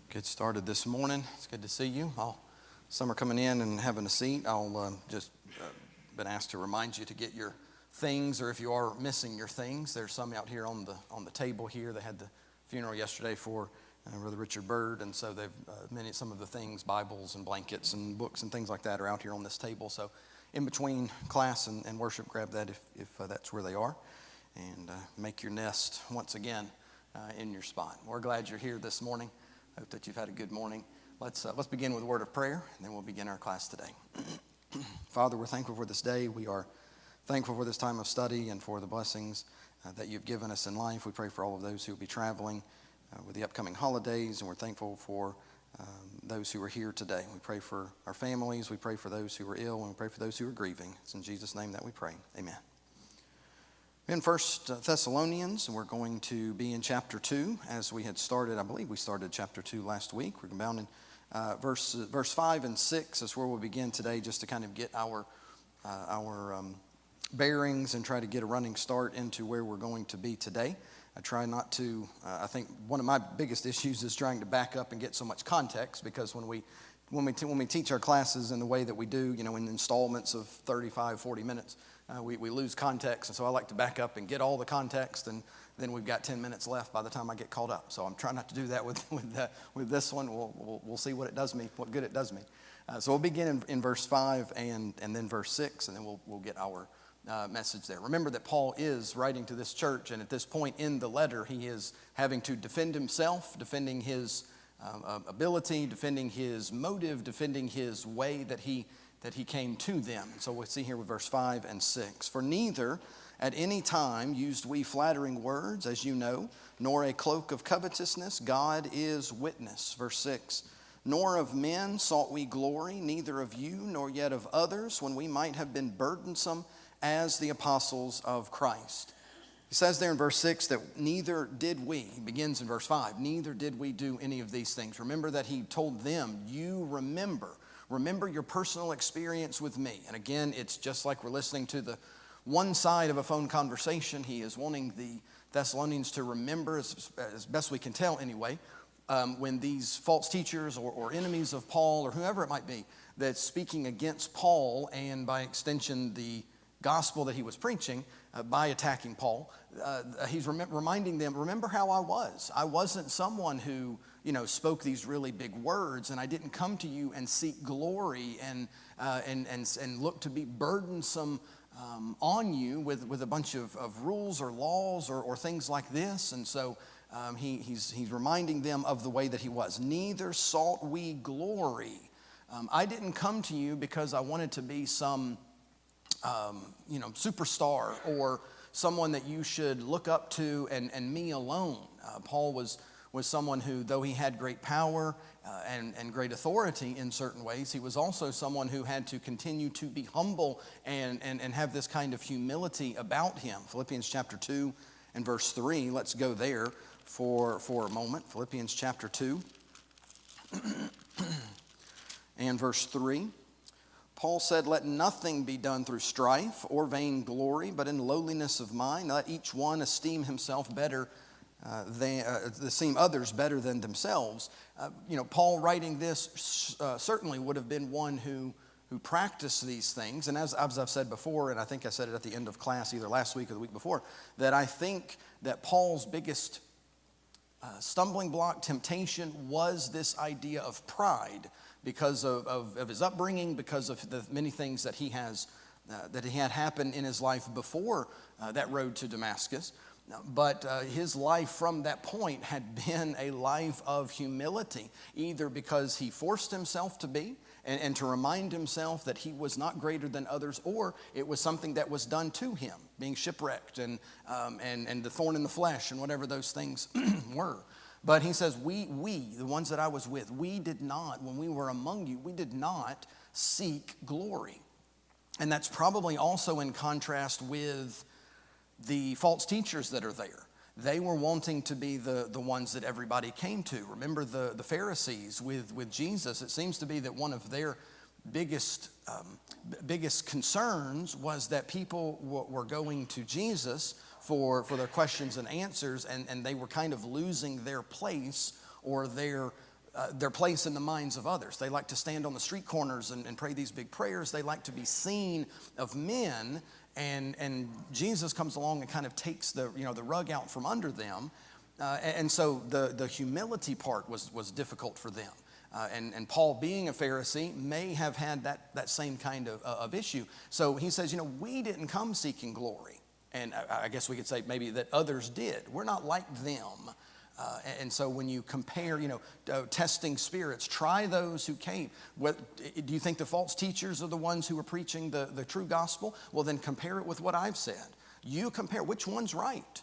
Get started this morning. It's good to see you. Some are coming in and having a seat. I'll just been asked to remind you to get your things, or if you are missing your things, there's some out here on the table here. They had the funeral yesterday for Brother Richard Byrd, and so they've some of the things, Bibles and blankets and books and things like that, are out here on this table. So in between class and worship, grab that if that's where they are, and make your nest once again in your spot. We're glad you're here this morning. Hope that you've had a good morning. Let's begin with a word of prayer, and then we'll begin our class today. Father, we're thankful for this day. We are thankful for this time of study and for the blessings that you've given us in life. We pray for all of those who will be traveling with the upcoming holidays, and we're thankful for those who are here today. We pray for our families. We pray for those who are ill, and we pray for those who are grieving. It's in Jesus' name that we pray. Amen. In 1 Thessalonians, we're going to be in chapter 2, as we had started. I believe we started chapter 2 last week. We're bound in verse 5 and 6 is where we'll begin today, just to kind of get our bearings and try to get a running start into where we're going to be today. I try not to, I think one of my biggest issues is trying to back up and get so much context, because when we teach our classes in the way that we do, in installments of 35, 40 minutes, we lose context. And so I like to back up and get all the context, and then we've got 10 minutes left by the time I get caught up. So I'm trying not to do that with this one. We'll see what good it does me. So we'll begin in verse 5 and then verse 6, and then we'll get our message there. Remember that Paul is writing to this church, and at this point in the letter, he is having to defend himself, defending his ability, defending his motive, defending his way that he came to them. So we'll see here with verse 5 and 6. For neither at any time used we flattering words, as you know, nor a cloak of covetousness. God is witness. Verse 6. Nor of men sought we glory, neither of you, nor yet of others, when we might have been burdensome as the apostles of Christ. He says there in verse 6 that neither did we. He begins in verse 5. Neither did we do any of these things. Remember that he told them, you remember your personal experience with me. And again, it's just like we're listening to the one side of a phone conversation. He is wanting the Thessalonians to remember, as best we can tell anyway, when these false teachers or enemies of Paul, or whoever it might be, that's speaking against Paul, and by extension the gospel that he was preaching, by attacking Paul, he's reminding them, remember how I was. I wasn't someone who spoke these really big words, and I didn't come to you and seek glory and look to be burdensome on you with a bunch of rules or laws or things like this. And so he's reminding them of the way that he was. Neither sought we glory. I didn't come to you because I wanted to be some superstar or someone that you should look up to and me alone. Paul was someone who, though he had great power and great authority in certain ways, he was also someone who had to continue to be humble and have this kind of humility about him. Philippians chapter 2 and verse 3, let's go there for a moment. Philippians chapter 2 and verse 3. Paul said, let nothing be done through strife or vain glory, but in lowliness of mind, let each one esteem himself better esteem others better than themselves. Paul writing this certainly would have been one who practiced these things. And as I've said before, and I think I said it at the end of class either last week or the week before, that I think that Paul's biggest stumbling block, temptation, was this idea of pride, because of his upbringing, because of the many things that he had happen in his life before that road to Damascus. But his life from that point had been a life of humility, either because he forced himself to be and to remind himself that he was not greater than others, or it was something that was done to him, being shipwrecked and the thorn in the flesh and whatever those things were. But he says, we, the ones that I was with, we did not, when we were among you, we did not seek glory. And that's probably also in contrast with the false teachers that are there. They were wanting to be the ones that everybody came to. Remember the Pharisees with Jesus. It seems to be that one of their biggest concerns was that people were going to Jesus for their questions and answers, and they were kind of losing their place or their their place in the minds of others. They like to stand on the street corners and pray these big prayers. They like to be seen of men, and Jesus comes along and kind of takes the rug out from under them. And so the humility part was difficult for them. And Paul, being a Pharisee, may have had that same kind of issue. So he says, we didn't come seeking glory. And I guess we could say maybe that others did. We're not like them. And so when you compare, testing spirits, try those who came. Do you think the false teachers are the ones who are preaching the true gospel? Well, then compare it with what I've said. You compare which one's right.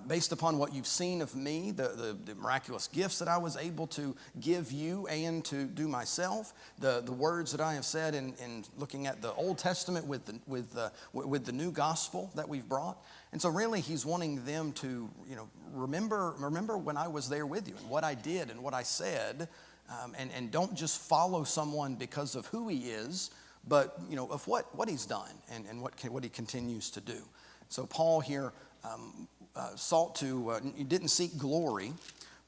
Based upon what you've seen of me, the miraculous gifts that I was able to give you and to do myself, the words that I have said in looking at the Old Testament with the new gospel that we've brought. And so really he's wanting them to remember when I was there with you and what I did and what I said, and don't just follow someone because of who he is, but of what he's done and what he continues to do. So Paul here he didn't seek glory,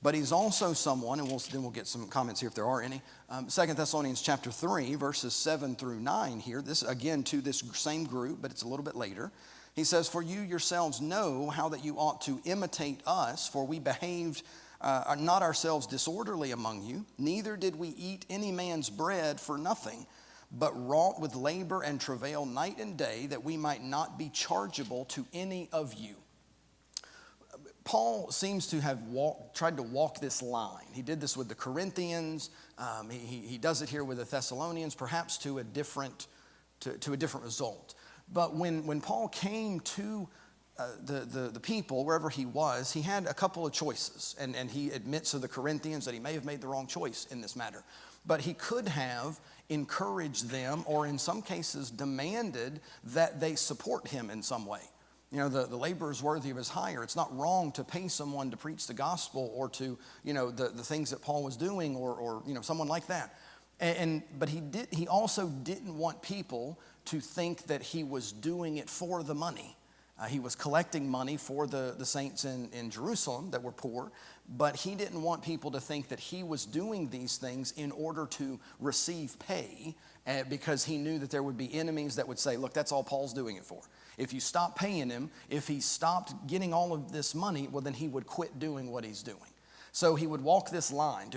but he's also someone, and we'll get some comments here if there are any. 2 Thessalonians chapter 3, verses 7 through 9 here. This, again, to this same group, but it's a little bit later. He says, "For you yourselves know how that you ought to imitate us, for we behaved not ourselves disorderly among you, neither did we eat any man's bread for nothing, but wrought with labor and travail night and day, that we might not be chargeable to any of you." Paul seems to have tried to walk this line. He did this with the Corinthians. He does it here with the Thessalonians, perhaps to a different result. But when Paul came to the people, wherever he was, he had a couple of choices. And he admits to the Corinthians that he may have made the wrong choice in this matter. But he could have encouraged them, or in some cases demanded that they support him in some way. The laborer is worthy of his hire. It's not wrong to pay someone to preach the gospel or to, the things that Paul was doing or someone like that. But he also didn't want people to think that he was doing it for the money. He was collecting money for the saints in Jerusalem that were poor, but he didn't want people to think that he was doing these things in order to receive pay, because he knew that there would be enemies that would say, look, that's all Paul's doing it for. If you stop paying him, if he stopped getting all of this money, well, then he would quit doing what he's doing. So he would walk this line.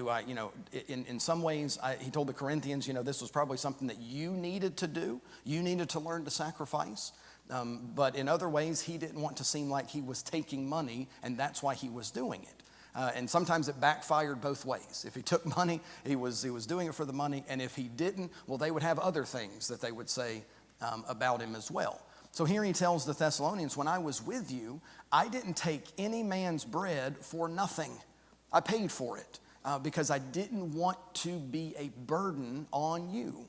In some ways, he told the Corinthians, this was probably something that you needed to do. You needed to learn to sacrifice. But in other ways, he didn't want to seem like he was taking money, and that's why he was doing it. And sometimes it backfired both ways. If he took money, he was doing it for the money. And if he didn't, well, they would have other things that they would say about him as well. So here he tells the Thessalonians, when I was with you, I didn't take any man's bread for nothing. I paid for it because I didn't want to be a burden on you.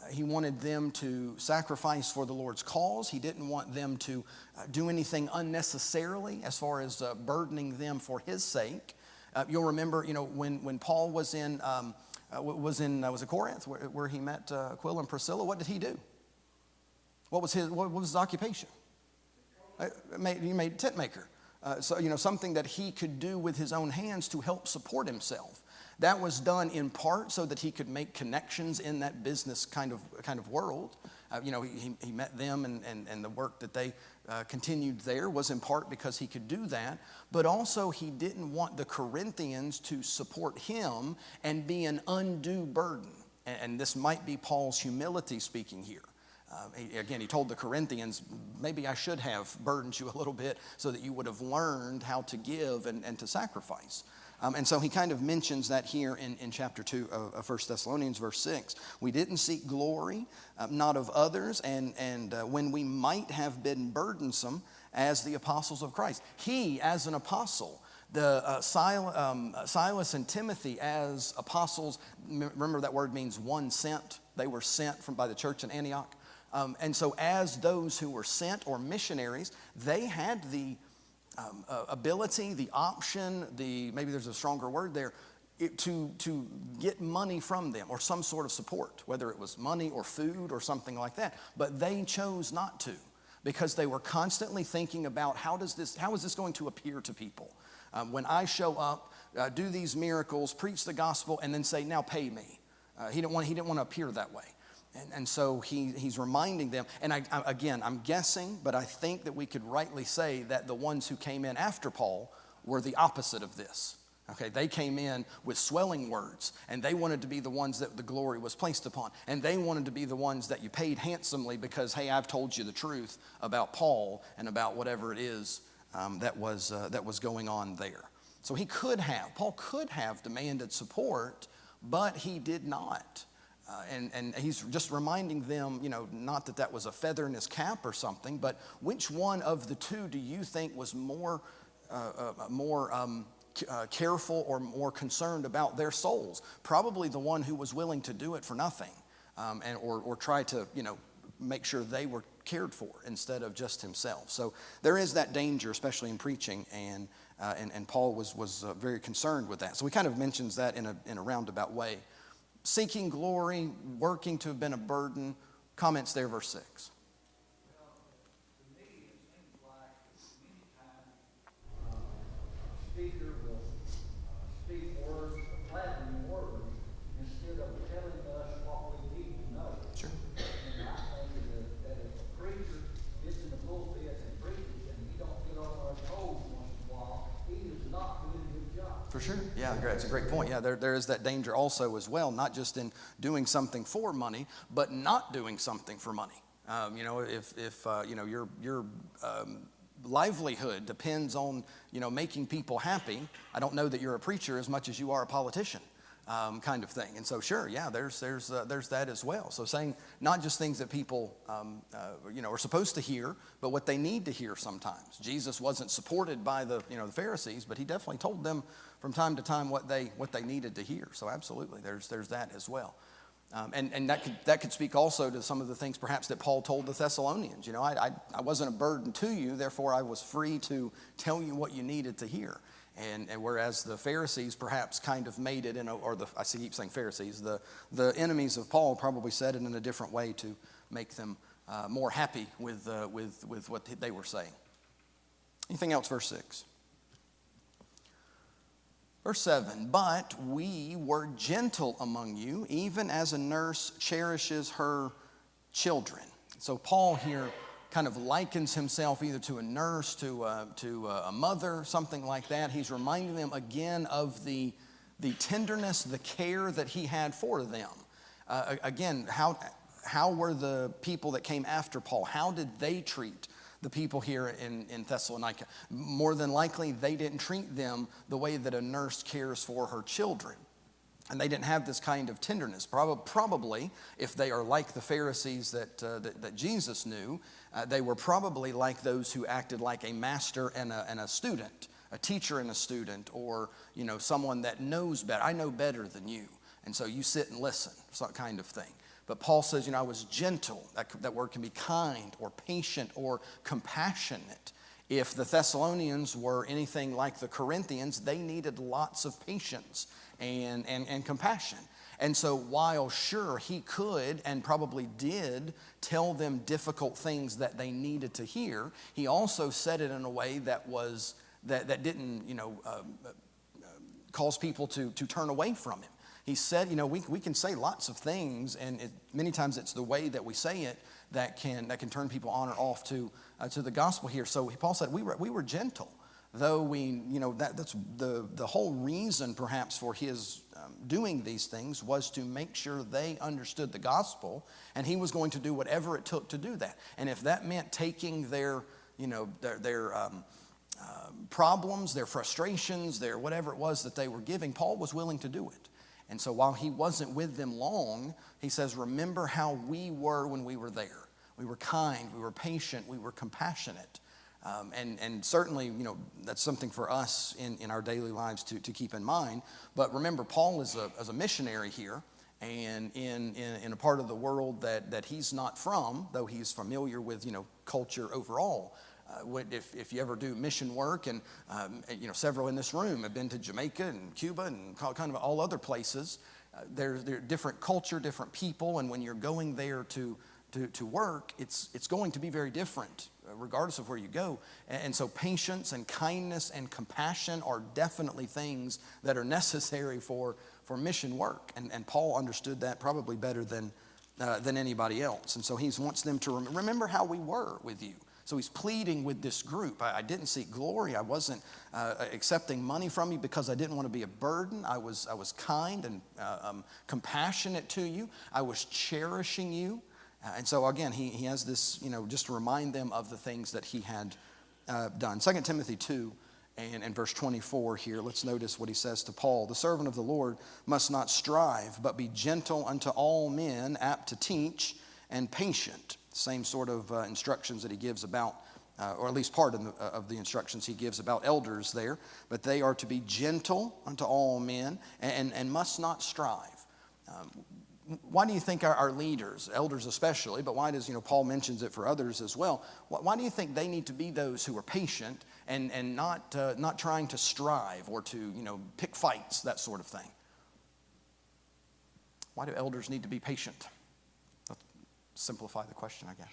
He wanted them to sacrifice for the Lord's cause. He didn't want them to do anything unnecessarily as far as burdening them for his sake. You'll remember, when Paul was in Corinth, where he met Aquila and Priscilla. What did he do? What was his occupation? He made tent maker. So something that he could do with his own hands to help support himself. That was done in part so that he could make connections in that business kind of world. He met them, and the work that they continued there was in part because he could do that. But also he didn't want the Corinthians to support him and be an undue burden. And this might be Paul's humility speaking here. He told the Corinthians, maybe I should have burdened you a little bit so that you would have learned how to give and to sacrifice. And so he kind of mentions that here in chapter 2 of 1 Thessalonians, verse 6. We didn't seek glory, not of others, and when we might have been burdensome as the apostles of Christ. He, as an apostle, Silas and Timothy as apostles, remember that word means one sent. They were sent by the church in Antioch. And so as those who were sent or missionaries, they had the ability, the option, maybe there's a stronger word there, to get money from them or some sort of support, whether it was money or food or something like that. But they chose not to, because they were constantly thinking about how is this going to appear to people? When I show up, do these miracles, preach the gospel, and then say, now pay me. He didn't want to appear that way. And so he's reminding them, and I'm guessing, but I think that we could rightly say that the ones who came in after Paul were the opposite of this. Okay, they came in with swelling words, and they wanted to be the ones that the glory was placed upon. And they wanted to be the ones that you paid handsomely because, hey, I've told you the truth about Paul and about whatever it is that was going on there. So Paul could have demanded support, but he did not. And he's just reminding them, not that was a feather in his cap or something, but which one of the two do you think was more careful or more concerned about their souls? Probably the one who was willing to do it for nothing, or try to, make sure they were cared for instead of just himself. So there is that danger, especially in preaching, and Paul was very concerned with that. So he kind of mentions that in a roundabout way. Seeking glory, working to have been a burden. Comments there, verse 6. Speaker will speak words, flattering words, instead of telling us what we need to know. Sure. And I think that if a preacher gets in the pulpit and preaches and he don't get on our toes once in a while, he is not doing a good job. For sure. Yeah, it's a great point. Yeah, there is that danger also as well, not just in doing something for money, but not doing something for money. If your livelihood depends on, making people happy, I don't know that you're a preacher as much as you are a politician, kind of thing. And so, sure, yeah, there's that as well. So saying not just things that people, are supposed to hear, but what they need to hear sometimes. Jesus wasn't supported by the Pharisees, but he definitely told them from time to time what they needed to hear. So absolutely, there's that as well. And that could speak also to some of the things perhaps that Paul told the Thessalonians. I wasn't a burden to you, therefore I was free to tell you what you needed to hear. And whereas the Pharisees perhaps kind of made it I keep saying Pharisees, the enemies of Paul probably said it in a different way to make them more happy with what they were saying. Anything else, verse 6? Verse 7, but we were gentle among you, even as a nurse cherishes her children. So Paul here kind of likens himself either to a nurse, to a mother, something like that. He's reminding them again of the tenderness, the care that he had for them. Again, how were the people that came after Paul? How did they treat the people here in Thessalonica? More than likely, they didn't treat them the way that a nurse cares for her children. And they didn't have this kind of tenderness. Probably, if they are like the Pharisees that Jesus knew, they were probably like those who acted like a master and a student, a teacher and a student, or someone that knows better. I know better than you, and so you sit and listen, that kind of thing. But Paul says, I was gentle. That word can be kind or patient or compassionate. If the Thessalonians were anything like the Corinthians, they needed lots of patience and compassion. And so while sure he could and probably did tell them difficult things that they needed to hear, he also said it in a way that didn't cause people to turn away from him. He said, we can say lots of things, and many times it's the way that we say it that can turn people on or off to the gospel here. So Paul said we were gentle, though that's the whole reason perhaps for his doing these things was to make sure they understood the gospel, and he was going to do whatever it took to do that. And if that meant taking their problems, their frustrations, their whatever it was that they were giving, Paul was willing to do it. And so while he wasn't with them long, he says, remember how we were when we were there. We were kind, we were patient, we were compassionate. And certainly, that's something for us in our daily lives to keep in mind. But remember, Paul is a missionary here, and in a part of the world that he's not from, though he's familiar with, culture overall. If you ever do mission work, and several in this room have been to Jamaica and Cuba and kind of all other places, they're different culture, different people, and when you're going there to work, it's going to be very different regardless of where you go. And so patience and kindness and compassion are definitely things that are necessary for mission work. And Paul understood that probably better than anybody else. And so he wants them to remember how we were with you. So he's pleading with this group. I didn't seek glory. I wasn't accepting money from you because I didn't want to be a burden. I was kind and compassionate to you. I was cherishing you. And so again, he has this, just to remind them of the things that he had done. 2 Timothy 2 and verse 24 here, let's notice what he says to Paul. The servant of the Lord must not strive, but be gentle unto all men, apt to teach, and patient. Same sort of instructions that he gives about, or at least part of the instructions he gives about elders there. But they are to be gentle unto all men and must not strive. Why do you think our leaders, elders especially, but why does, Paul mentions it for others as well, why do you think they need to be those who are patient and not trying to strive or to, pick fights, that sort of thing? Why do elders need to be patient? Let's simplify the question, I guess.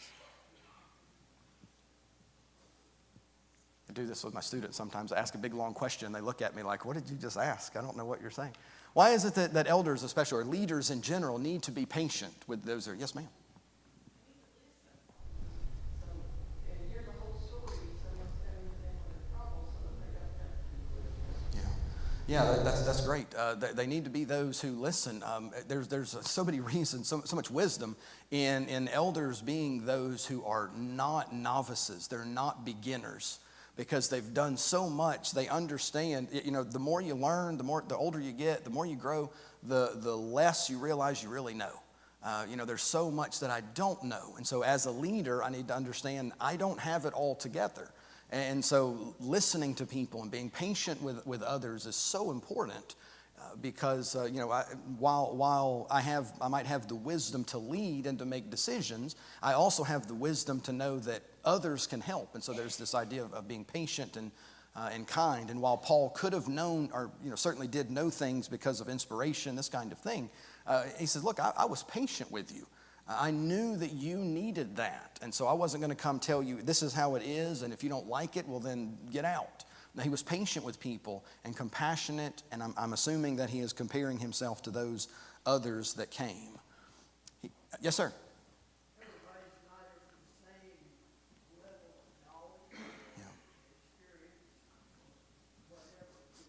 I do this with my students sometimes. I ask a big, long question. They look at me like, what did you just ask? I don't know what you're saying. Why is it that elders especially, or leaders in general, need to be patient with those who are, yes, ma'am? Yeah, that's great. They need to be those who listen. There's so many reasons, so much wisdom in elders being those who are not novices. They're not beginners. Because they've done so much, they understand. The more you learn, the older you get, the more you grow, the less you realize you really know. There's so much that I don't know. And so as a leader, I need to understand I don't have it all together. And so listening to people and being patient with others is so important. Because while I might have the wisdom to lead and to make decisions, I also have the wisdom to know that others can help. And so there's this idea of being patient and kind. And while Paul could have known, or certainly did know things because of inspiration, this kind of thing, he says, "Look, I was patient with you. I knew that you needed that, and so I wasn't going to come tell you this is how it is, and if you don't like it, well then get out." Now, he was patient with people and compassionate, and I'm assuming that he is comparing himself to those others that came. Yes, sir? Everybody's not at the same level of knowledge, experience, whatever to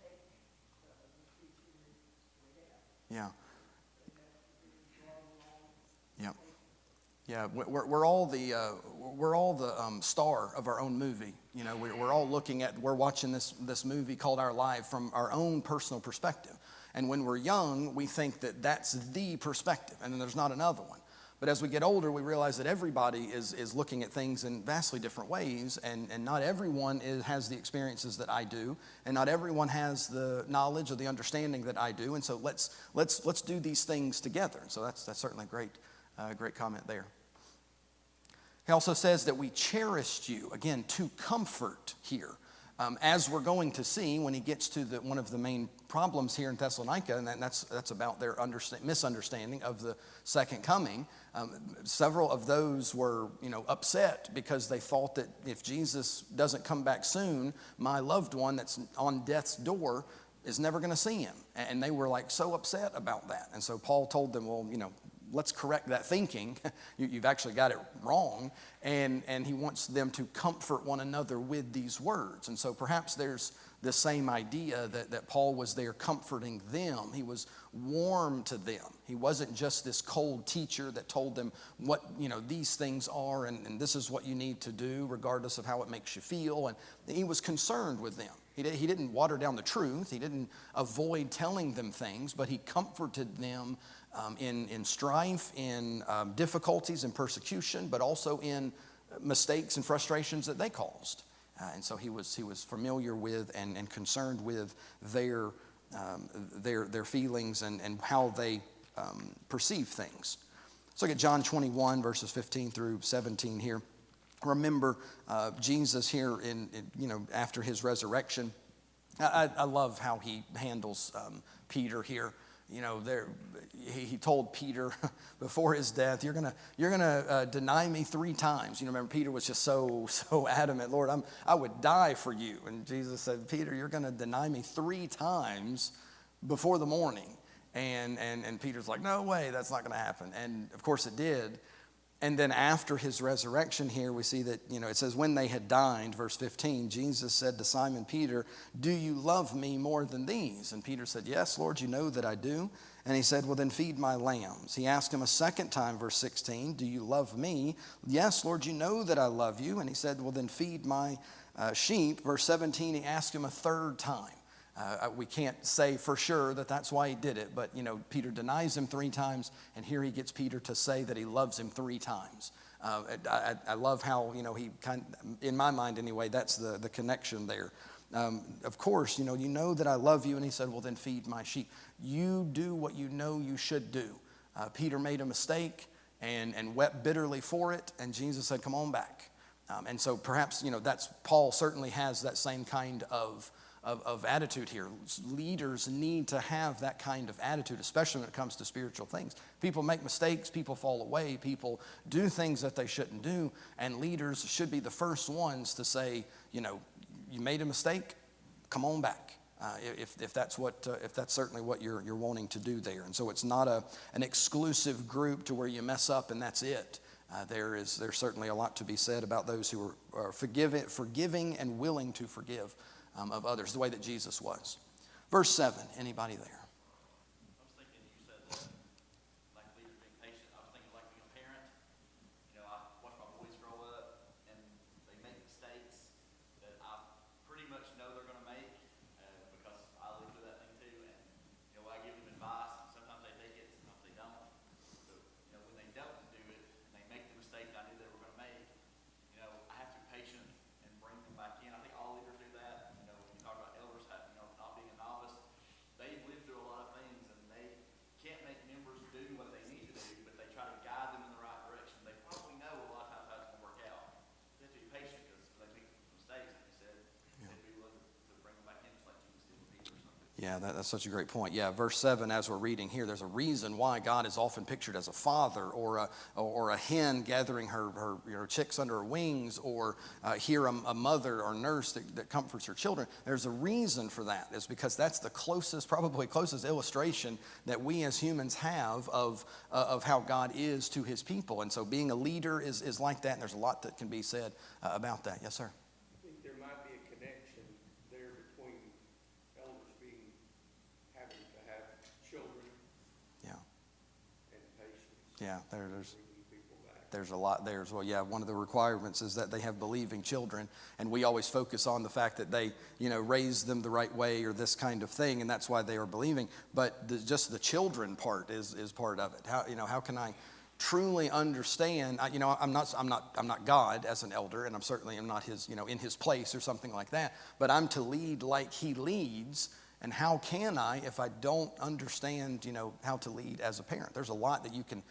take the teaching that we have. Yeah. They have to be brought along. Yeah. Yeah, we're all the star of our own movie. We're all we're watching this movie called Our Life from our own personal perspective. And when we're young, we think that that's the perspective, and then there's not another one. But as we get older, we realize that everybody is looking at things in vastly different ways, and not everyone has the experiences that I do, and not everyone has the knowledge or the understanding that I do. And so let's do these things together. And so that's certainly a great comment there. He also says that we cherished you, again, to comfort here. As we're going to see when he gets to one of the main problems here in Thessalonica, and that's about their misunderstanding of the second coming. Several of those were, upset because they thought that if Jesus doesn't come back soon, my loved one that's on death's door is never going to see him. And they were so upset about that. And so Paul told them, well, let's correct that thinking. You've actually got it wrong. And he wants them to comfort one another with these words. And so perhaps there's the same idea that Paul was there comforting them. He was warm to them. He wasn't just this cold teacher that told them what, these things are and this is what you need to do regardless of how it makes you feel. And he was concerned with them. He didn't water down the truth. He didn't avoid telling them things, but he comforted them in strife, in difficulties and persecution, but also in mistakes and frustrations that they caused. And so he was familiar with and concerned with their feelings and how they perceive things. Let's look at John 21, verses 15 through 17 here. Remember Jesus here after his resurrection. I love how he handles Peter here. he told Peter before his death, you're gonna deny me 3 times. Remember, Peter was just so adamant, Lord, I would die for you. And Jesus said, Peter, you're gonna deny me 3 times before the morning. And Peter's like, no way, that's not gonna happen. And of course it did. And then after his resurrection here, we see that, it says, when they had dined, verse 15, Jesus said to Simon Peter, do you love me more than these? And Peter said, yes, Lord, you know that I do. And he said, well, then feed my lambs. He asked him a second time, verse 16, do you love me? Yes, Lord, you know that I love you. And he said, well, then feed my sheep. Verse 17, he asked him a third time. We can't say for sure that that's why he did it, but Peter denies him 3 times, and here he gets Peter to say that he loves him 3 times. I love how he in my mind anyway, that's the connection there. Of course, you know that I love you, and he said, well, then feed my sheep. You do what you know you should do. Peter made a mistake and wept bitterly for it, and Jesus said, come on back. And so perhaps that's Paul certainly has that same kind of attitude here. Leaders need to have that kind of attitude, especially when it comes to spiritual things. People make mistakes, people fall away, people do things that they shouldn't do, and leaders should be the first ones to say, you made a mistake, come on back. If that's certainly what you're wanting to do there. And so it's not an exclusive group to where you mess up and that's it. There's certainly a lot to be said about those who are forgiving and willing to forgive of others, the way that Jesus was. Verse 7, anybody there? I was thinking, you said like leaders being patient. I was thinking like being a parent. I watch my boys grow up and they make mistakes that I pretty much know they're going to make because I live through that thing too. And I give them advice, and sometimes they take it, sometimes they don't. So when they don't do it and they make the mistake I knew they were going to make, I have to be patient and bring them back in. I think all leaders do that. When you talk about elders, not being a novice, they've lived through a lot of things, and they can't make members do what they need to do, but they try to guide them in the right direction. They probably know a lot of times how it's going to work out. You have to be patient because they make mistakes, like you said. Yeah. They'd be willing to bring them back in, just like Jesus did with Peter or something. Yeah, that's such a great point. Yeah, verse 7, as we're reading here, there's a reason why God is often pictured as a father or a hen gathering her chicks under her wings, or here a mother or nurse that comforts her children. There's a reason for that. It's because that's the probably closest illustration that we as humans have of how God is to his people. And so being a leader is like that, and there's a lot that can be said about that. Yes, sir? I think there might be a connection there between elders having to have children. Yeah. And patience. Yeah, there's Bringing people back. there's a lot there as well. Yeah, one of the requirements is that they have believing children, and we always focus on the fact that they, raised them the right way or this kind of thing, and that's why they are believing. But just the children part is part of it. How can I truly understand? I'm not God as an elder, and I'm certainly not his, in his place or something like that. But I'm to lead like he leads. And how can I if I don't understand, how to lead as a parent? There's a lot that you can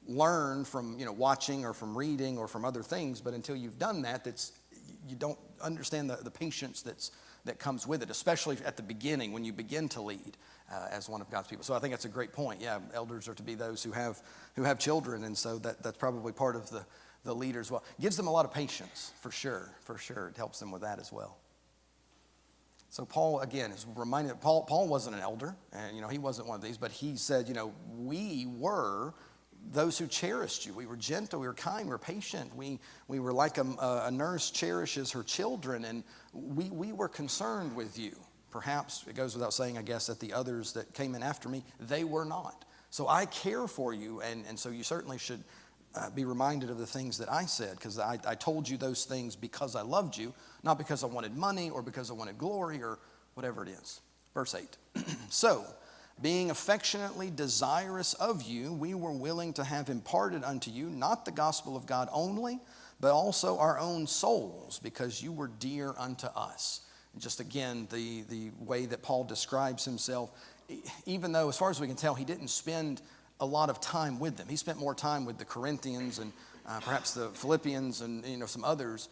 learn from, watching or from reading or from other things, but until you've done that, you don't understand the patience that comes with it, especially at the beginning when you begin to lead as one of God's people. So I think that's a great point. Yeah, elders are to be those who have children, and so that's probably part of the leader as well. Gives them a lot of patience, for sure. It helps them with that as well. So Paul, again, is reminded, Paul wasn't an elder, and he wasn't one of these, but he said, we were those who cherished you. We were gentle, we were kind, we were patient. We were like a nurse cherishes her children, and we were concerned with you. Perhaps it goes without saying, I guess, that the others that came in after me, they were not. So I care for you, and so you certainly should be reminded of the things that I said, because I told you those things because I loved you, not because I wanted money or because I wanted glory or whatever it is. Verse 8. So, being affectionately desirous of you, we were willing to have imparted unto you not the gospel of God only, but also our own souls, because you were dear unto us. And just again, the way that Paul describes himself, even though, as far as we can tell, he didn't spend a lot of time with them. He spent more time with the Corinthians and perhaps the Philippians and some others.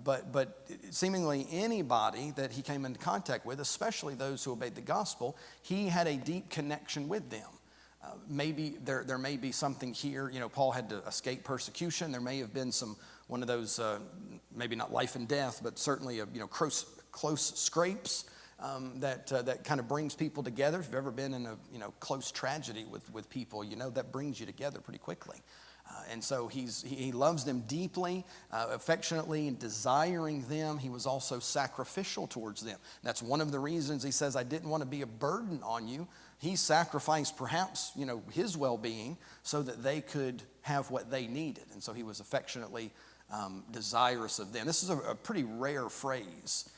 But seemingly anybody that he came into contact with, especially those who obeyed the gospel, he had a deep connection with them. Maybe there may be something here. Paul had to escape persecution. There may have been one of those, maybe not life and death, but certainly close scrapes that kind of brings people together. If you've ever been in a close tragedy with people, that brings you together pretty quickly. And so he loves them deeply, affectionately, and desiring them. He was also sacrificial towards them. That's one of the reasons he says, I didn't want to be a burden on you. He sacrificed perhaps, his well-being so that they could have what they needed. And so he was affectionately desirous of them. This is a pretty rare phrase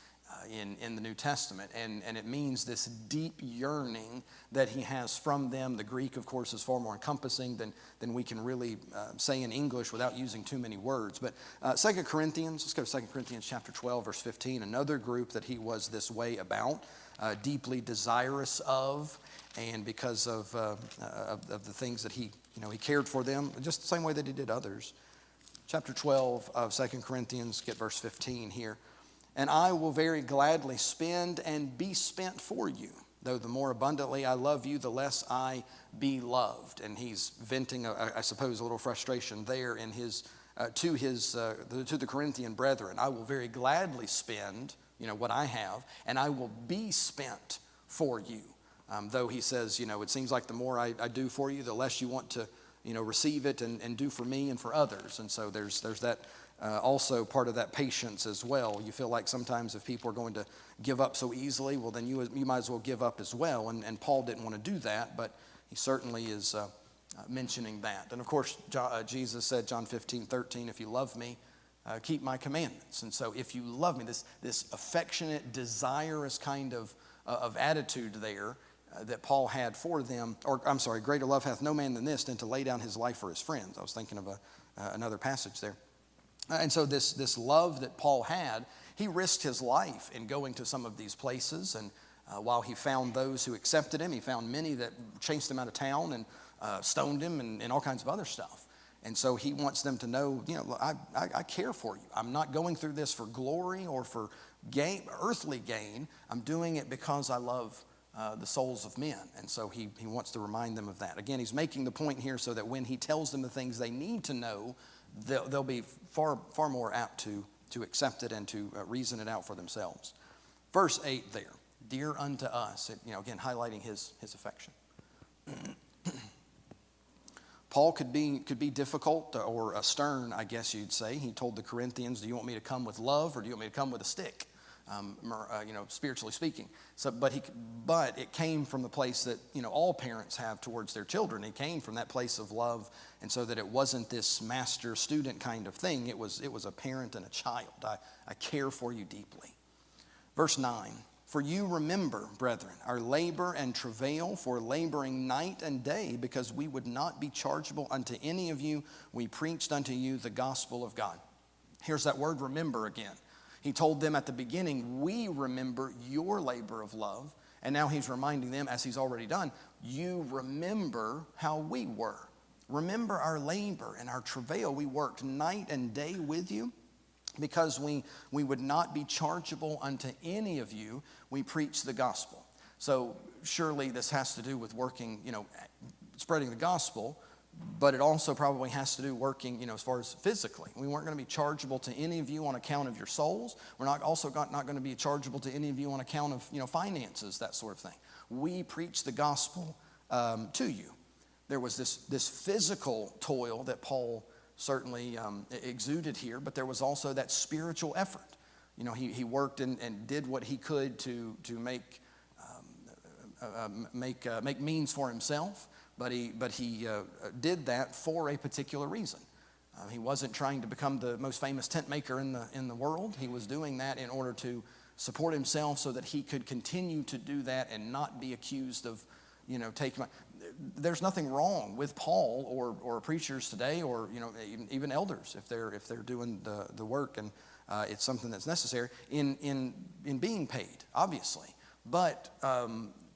in the New Testament, and it means this deep yearning that he has from them. The Greek, of course, is far more encompassing than we can really say in English without using too many words. But 2 Corinthians, let's go to 2 Corinthians chapter 12, verse 15, another group that he was this way about, deeply desirous of, and because of the things that he cared for them, just the same way that he did others. Chapter 12 of 2 Corinthians, get verse 15 here. And I will very gladly spend and be spent for you, though the more abundantly I love you, the less I be loved. And he's venting, I suppose, a little frustration there in to the Corinthian brethren. I will very gladly spend, what I have, and I will be spent for you. Though he says, it seems like the more I do for you, the less you want to, receive it and do for me and for others. And so there's that. Also part of that patience as well. You feel like sometimes if people are going to give up so easily, well, then you might as well give up as well. And Paul didn't want to do that, but he certainly is mentioning that. And of course, Jesus said, John 15:13, if you love me, keep my commandments. And so if you love me, this affectionate, desirous kind of attitude there that Paul had for them, greater love hath no man than this, than to lay down his life for his friends. I was thinking of another passage there. And so this love that Paul had, he risked his life in going to some of these places. And while he found those who accepted him, he found many that chased him out of town and stoned him and all kinds of other stuff. And so he wants them to know, I care for you. I'm not going through this for glory or for earthly gain. I'm doing it because I love the souls of men. And so he wants to remind them of that. Again, he's making the point here so that when he tells them the things they need to know, they'll be far more apt to accept it and to reason it out for themselves. Verse 8 there, dear unto us, again highlighting his affection. Paul could be difficult or stern, I guess you'd say. He told the Corinthians, do you want me to come with love or do you want me to come with a stick? Spiritually speaking. So, but it came from the place that all parents have towards their children. It came from that place of love, and so that it wasn't this master-student kind of thing. It was a parent and a child. I care for you deeply. Verse 9. For you remember, brethren, our labor and travail, for laboring night and day, because we would not be chargeable unto any of you. We preached unto you the gospel of God. Here's that word remember again. He told them at the beginning, we remember your labor of love. And now he's reminding them, as he's already done, you remember how we were. Remember our labor and our travail. We worked night and day with you because we would not be chargeable unto any of you. We preached the gospel. So surely this has to do with working, spreading the gospel. But it also probably has to do working, as far as physically. We weren't going to be chargeable to any of you on account of your souls. We're not going to be chargeable to any of you on account of, finances, that sort of thing. We preach the gospel to you. There was this physical toil that Paul certainly exuded here, but there was also that spiritual effort. He worked and did what he could to make means for himself. But he did that for a particular reason. He wasn't trying to become the most famous tent maker in the world. He was doing that in order to support himself so that he could continue to do that and not be accused of, taking. There's nothing wrong with Paul or preachers today or even elders if they're doing the work and it's something that's necessary in being paid, obviously. But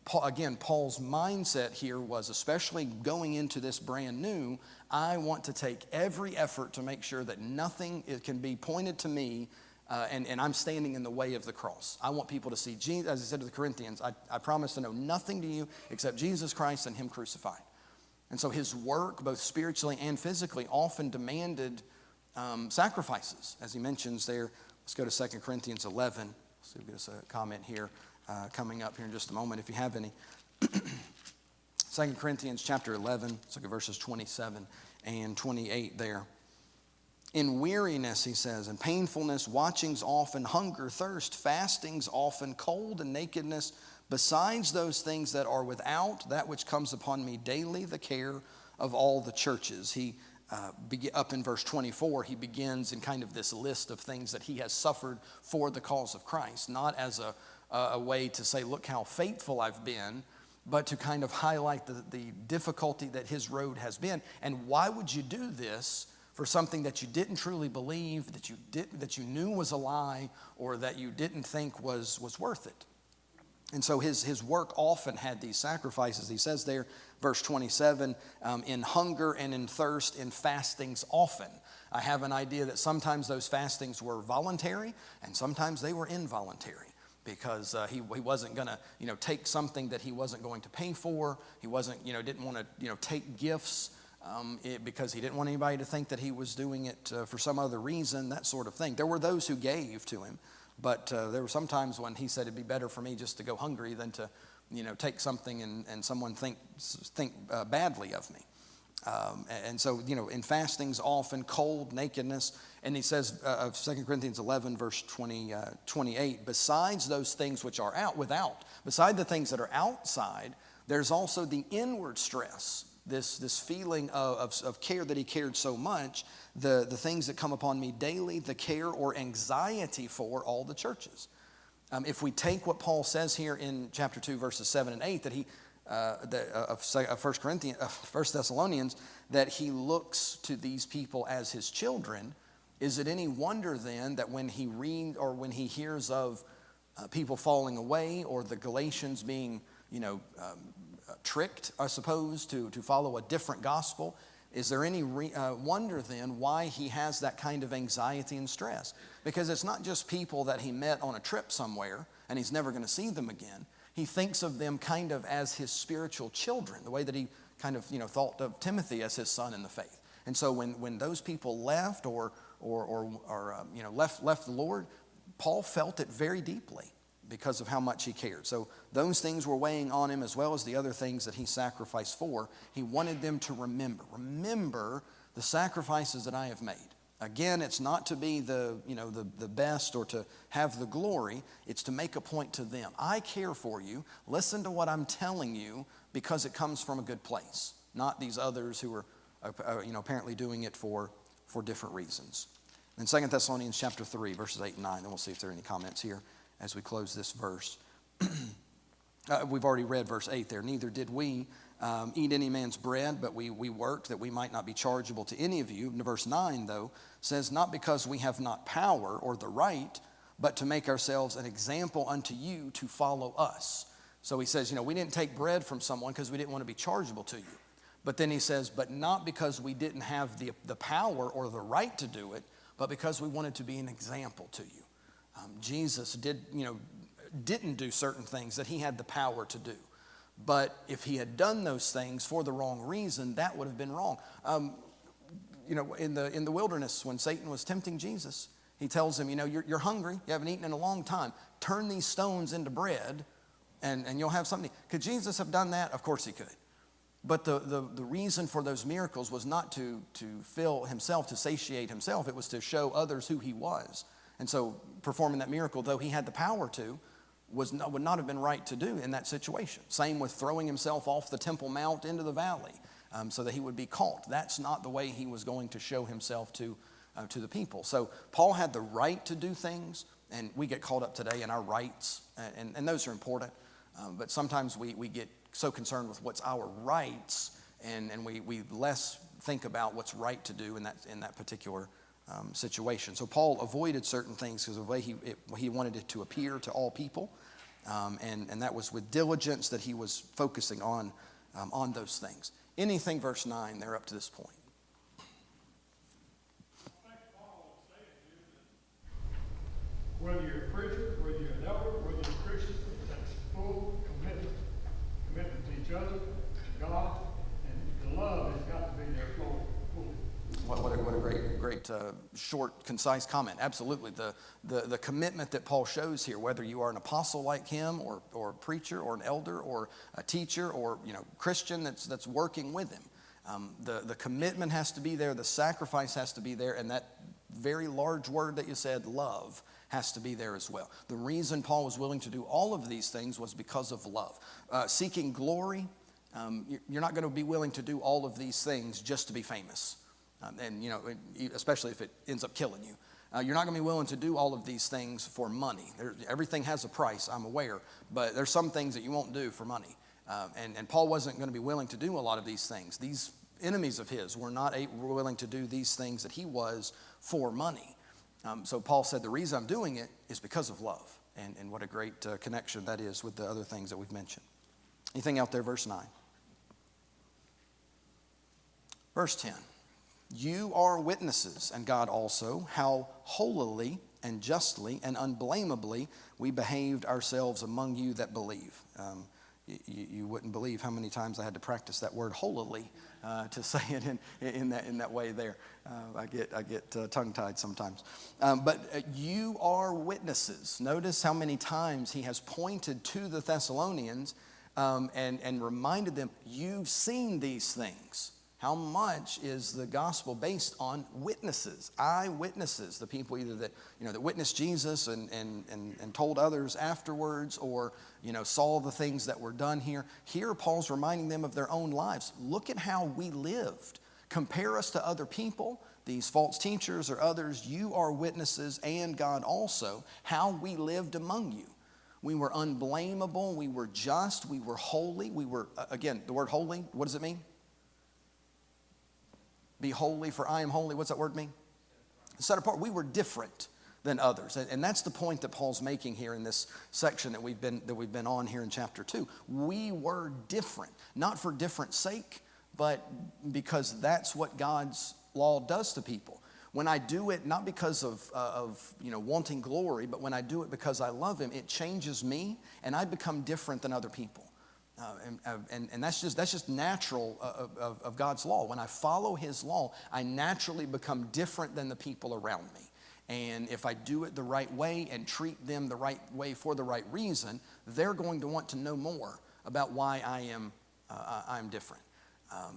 Paul's mindset here was, especially going into this brand new, I want to take every effort to make sure that nothing can be pointed to me and I'm standing in the way of the cross. I want people to see Jesus. As I said to the Corinthians, I promise to know nothing to you except Jesus Christ and him crucified. And so his work, both spiritually and physically, often demanded sacrifices, as he mentions there. Let's go to 2 Corinthians 11. Let's see if we get a comment here coming up here in just a moment, if you have any. 2 Corinthians chapter 11, let's look at verses 27 and 28 there. In weariness, he says, and painfulness, watchings often, hunger, thirst, fastings often, cold and nakedness, besides those things that are without, that which comes upon me daily, the care of all the churches. He up in verse 24, he begins in kind of this list of things that he has suffered for the cause of Christ, not as a way to say, look how faithful I've been, but to kind of highlight the difficulty that his road has been. And why would you do this for something that you didn't truly believe, that you knew was a lie, or that you didn't think was worth it? And so his work often had these sacrifices. He says there, verse 27, in hunger and in thirst, in fastings often. I have an idea that sometimes those fastings were voluntary and sometimes they were involuntary, because he wasn't going to take something that he wasn't going to pay for. He didn't want to take gifts because he didn't want anybody to think that he was doing it for some other reason, that sort of thing. There were those who gave to him. But there were some times when he said it'd be better for me just to go hungry than to, take something and someone think badly of me. And so, in fastings often, cold, nakedness. And he says of 2 Corinthians 11, verse 28, besides those things which are beside the things that are outside, there's also the inward stress, this feeling of care that he cared so much, the things that come upon me daily, the care or anxiety for all the churches. If we take what Paul says here in chapter 2, verses 7 and 8, of 1 Thessalonians, that he looks to these people as his children, is it any wonder then that when he hears of people falling away, or the Galatians being, tricked, I suppose, to follow a different gospel, is there any wonder then why he has that kind of anxiety and stress? Because it's not just people that he met on a trip somewhere and he's never going to see them again. He thinks of them kind of as his spiritual children, the way that he kind of thought of Timothy as his son in the faith. And so when those people left or left the Lord, Paul felt it very deeply because of how much he cared. So those things were weighing on him, as well as the other things that he sacrificed for. He wanted them to remember the sacrifices that I have made. Again, it's not to be the best or to have the glory. It's to make a point to them. I care for you. Listen to what I'm telling you, because it comes from a good place, not these others who are apparently doing it for different reasons. In 2 Thessalonians chapter 3, verses 8 and 9, then we'll see if there are any comments here as we close this verse. We've already read verse 8 there. Neither did we eat any man's bread, but we worked that we might not be chargeable to any of you. And verse 9, though, says, not because we have not power or the right, but to make ourselves an example unto you to follow us. So he says, we didn't take bread from someone because we didn't want to be chargeable to you. But then he says, but not because we didn't have the power or the right to do it, but because we wanted to be an example to you. Jesus didn't do certain things that he had the power to do. But if he had done those things for the wrong reason, that would have been wrong. In the wilderness, when Satan was tempting Jesus, he tells him, you're hungry, you haven't eaten in a long time. Turn these stones into bread and you'll have something. Could Jesus have done that? Of course he could. But the reason for those miracles was not to fill himself, to satiate himself. It was to show others who he was. And so performing that miracle, though he had the power to, would not have been right to do in that situation. Same with throwing himself off the Temple Mount into the valley so that he would be caught. That's not the way he was going to show himself to the people. So Paul had the right to do things, and we get caught up today in our rights, and those are important. But sometimes we get so concerned with what's our rights, and we less think about what's right to do in that particular situation. So Paul avoided certain things because of the way he wanted it to appear to all people, and that was with diligence that he was focusing on those things. Anything, verse 9, they're up to this point. Whether you're a preacher, whether you're an elder, whether you're a Christian, it takes full commitment to each other, to God, and the love has got to be there fully. What a great short, concise comment. Absolutely. The commitment that Paul shows here, whether you are an apostle like him or a preacher or an elder or a teacher or Christian that's working with him, the commitment has to be there, the sacrifice has to be there, and that very large word that you said, love, has to be there as well. The reason Paul was willing to do all of these things was because of love. Seeking glory, you're not going to be willing to do all of these things just to be famous. And especially if it ends up killing you. You're not going to be willing to do all of these things for money. Everything has a price, I'm aware, but there's some things that you won't do for money. And Paul wasn't going to be willing to do a lot of these things. These enemies of his were not willing to do these things that he was for money. So Paul said, the reason I'm doing it is because of love. And what a great connection that is with the other things that we've mentioned. Anything out there, verse 9? Verse 10. You are witnesses, and God also, how holily and justly and unblameably we behaved ourselves among you that believe. You wouldn't believe how many times I had to practice that word holily to say it in that way there. I get tongue-tied sometimes. But you are witnesses. Notice how many times he has pointed to the Thessalonians and reminded them, you've seen these things. How much is the gospel based on witnesses, eyewitnesses, the people either that witnessed Jesus and told others afterwards, or saw the things that were done here. Here Paul's reminding them of their own lives. Look at how we lived. Compare us to other people, these false teachers or others. You are witnesses, and God also, how we lived among you. We were unblameable, we were just, we were holy, we were, again, the word holy, what does it mean? Be holy, for I am holy. What's that word mean? Set apart. We were different than others, and that's the point that Paul's making here in this section that we've been on here in chapter 2. We were different, not for different sake, but because that's what God's law does to people. When I do it not because of wanting glory, but when I do it because I love Him, it changes me, and I become different than other people. And that's just natural of God's law. When I follow His law, I naturally become different than the people around me. And if I do it the right way and treat them the right way for the right reason, they're going to want to know more about why I'm different.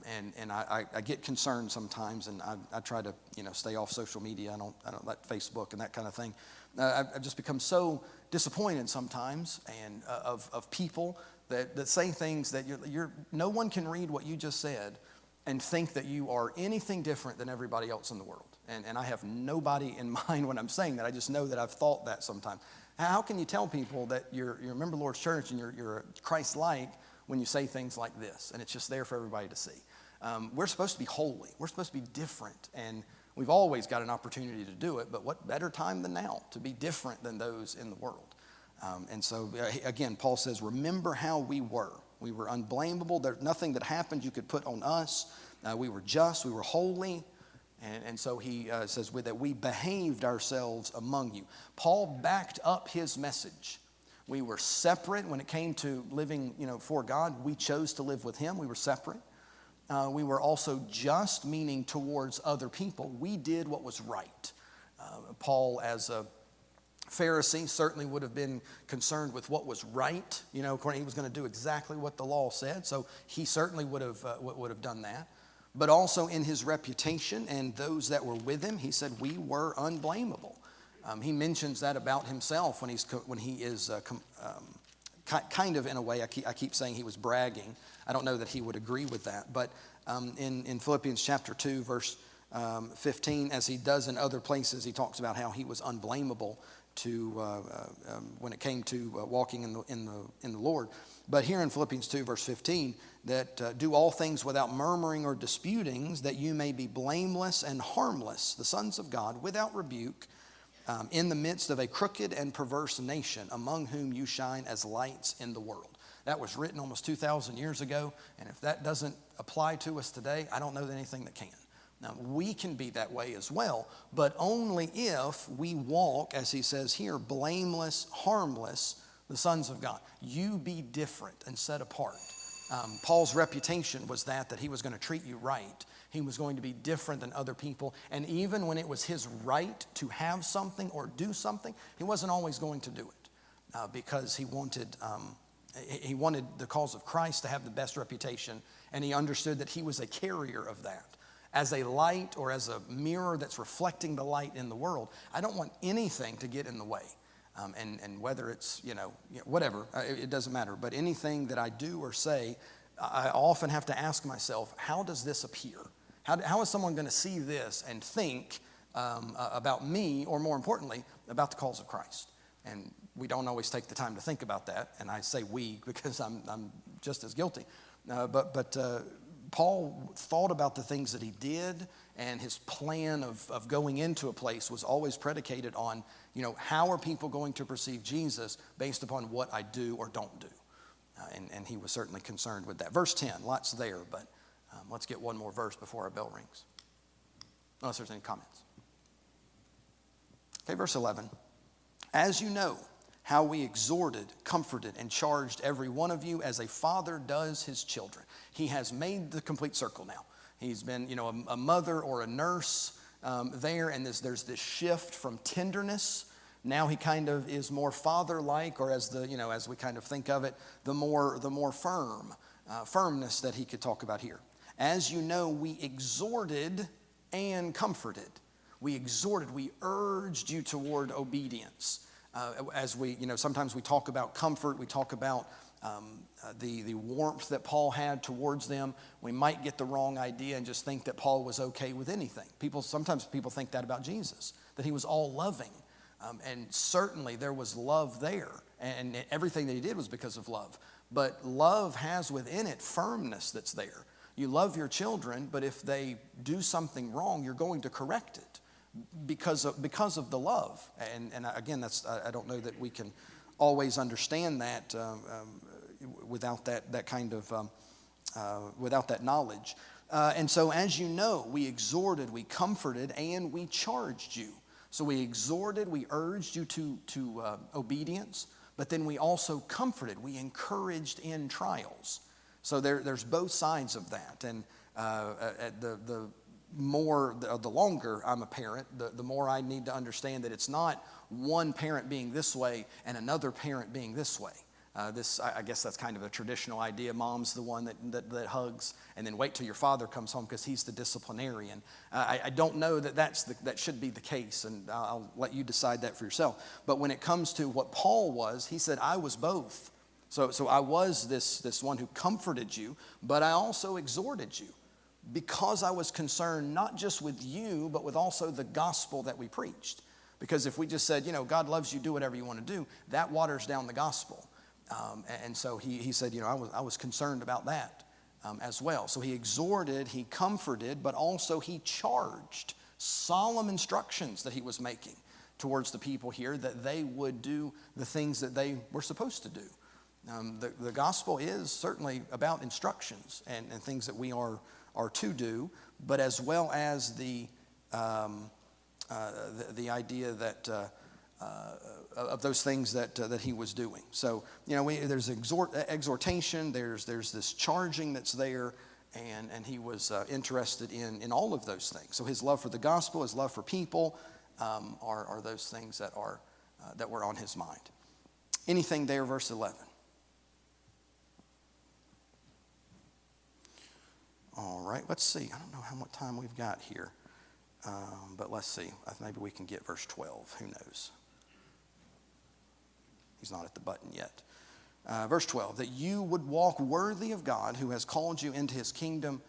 And I get concerned sometimes, and I try to stay off social media. I don't let Facebook and that kind of thing. I've just become so disappointed sometimes, and of people that say things that no one can read what you just said and think that you are anything different than everybody else in the world. And I have nobody in mind when I'm saying that. I just know that I've thought that sometimes. How can you tell people that you're a member of the Lord's church and you're Christ-like when you say things like this? And it's just there for everybody to see. We're supposed to be holy. We're supposed to be different. And we've always got an opportunity to do it, but what better time than now to be different than those in the world? And so, again, Paul says, remember how we were. We were unblameable. There's nothing that happened you could put on us. We were just. We were holy. And so he says that we behaved ourselves among you. Paul backed up his message. We were separate when it came to living, for God. We chose to live with Him. We were separate. We were also just, meaning towards other people. We did what was right. Paul, as a Pharisee, certainly would have been concerned with what was right. He was going to do exactly what the law said, so he certainly would have done that. But also in his reputation and those that were with him, he said we were unblameable. He mentions that about himself when he is kind of, in a way, I keep saying he was bragging. I don't know that he would agree with that, but in Philippians chapter 2, verse 15, as he does in other places, he talks about how he was unblameable when it came to walking in the Lord. But here in Philippians 2, verse 15, that do all things without murmuring or disputings, that you may be blameless and harmless, the sons of God, without rebuke, in the midst of a crooked and perverse nation, among whom you shine as lights in the world. That was written almost 2,000 years ago, and if that doesn't apply to us today, I don't know anything that can. Now, we can be that way as well, but only if we walk, as he says here, blameless, harmless, the sons of God. You be different and set apart. Paul's reputation was that he was going to treat you right. He was going to be different than other people. And even when it was his right to have something or do something, he wasn't always going to do it because he wanted the cause of Christ to have the best reputation, and he understood that he was a carrier of that. As a light or as a mirror that's reflecting the light in the world, I don't want anything to get in the way. And whether it's, whatever, it doesn't matter. But anything that I do or say, I often have to ask myself, how does this appear? How is someone going to see this and think about me, or more importantly, about the cause of Christ? And we don't always take the time to think about that. And I say we because I'm just as guilty. But Paul thought about the things that he did, and his plan of going into a place was always predicated on, how are people going to perceive Jesus based upon what I do or don't do? And he was certainly concerned with that. Verse 10, lots there, but let's get one more verse before our bell rings. Unless there's any comments. Okay, verse 11. As you know how we exhorted, comforted, and charged every one of you as a father does his children. He has made the complete circle now. He's been, a mother or a nurse there, and there's this shift from tenderness. Now he kind of is more father-like, or as we kind of think of it, the more firmness that he could talk about here. As you know, we exhorted and comforted. We exhorted, we urged you toward obedience. As we, sometimes we talk about comfort, we talk about the warmth that Paul had towards them. We might get the wrong idea and just think that Paul was okay with anything. Sometimes people think that about Jesus, that he was all loving. And certainly there was love there, and everything that he did was because of love. But love has within it firmness that's there. You love your children, but if they do something wrong, you're going to correct it because of the love. And again, I don't know that we can always understand that without that kind of without that knowledge. And so, as you know, we exhorted, we comforted, and we charged you. So we exhorted, we urged you to obedience, but then we also comforted, we encouraged in trials. So there's both sides of that. And the longer I'm a parent, the more I need to understand that it's not one parent being this way and another parent being this way. I guess that's kind of a traditional idea. Mom's the one that hugs, and then wait till your father comes home because he's the disciplinarian. I don't know that should be the case, and I'll let you decide that for yourself. But when it comes to what Paul was, he said, I was both. So I was this one who comforted you, but I also exhorted you because I was concerned not just with you, but with also the gospel that we preached. Because if we just said, God loves you, do whatever you want to do, that waters down the gospel. And so he said, I was concerned about that as well. So he exhorted, he comforted, but also he charged solemn instructions that he was making towards the people here that they would do the things that they were supposed to do. The gospel is certainly about instructions and things that we are to do, but as well as the idea that of those things that he was doing. So there's exhortation, there's this charging that's there, and he was interested in all of those things. So his love for the gospel, his love for people, are those things that were on his mind. Anything there, verse 11. All right, let's see. I don't know how much time we've got here, but let's see. Maybe we can get verse 12. Who knows? He's not at the button yet. Verse 12, that you would walk worthy of God who has called you into his kingdom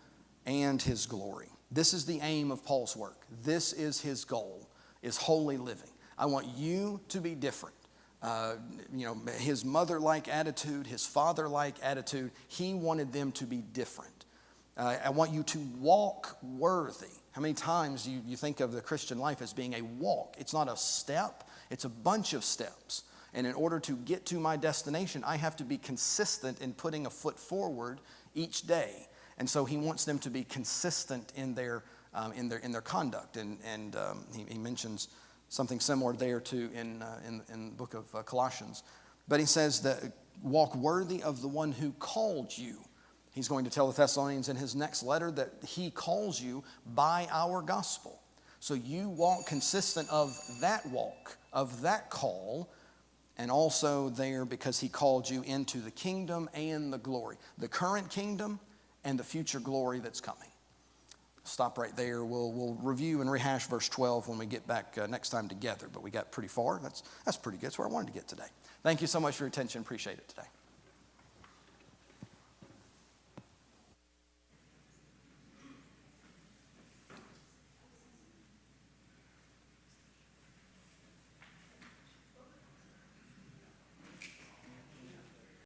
and his glory. This is the aim of Paul's work. This is his goal, is holy living. I want you to be different. His mother-like attitude, his father-like attitude, he wanted them to be different. I want you to walk worthy. How many times you think of the Christian life as being a walk? It's not a step, it's a bunch of steps. And in order to get to my destination, I have to be consistent in putting a foot forward each day. And so he wants them to be consistent in their in their conduct. And he mentions something similar there too in the book of Colossians. But he says that walk worthy of the one who called you. He's going to tell the Thessalonians in his next letter that he calls you by our gospel. So you walk consistent of that walk, of that call, and also there because he called you into the kingdom and the glory, the current kingdom and the future glory that's coming. Stop right there. We'll review and rehash verse 12 when we get back next time together. But we got pretty far. That's pretty good. That's where I wanted to get today. Thank you so much for your attention. Appreciate it today.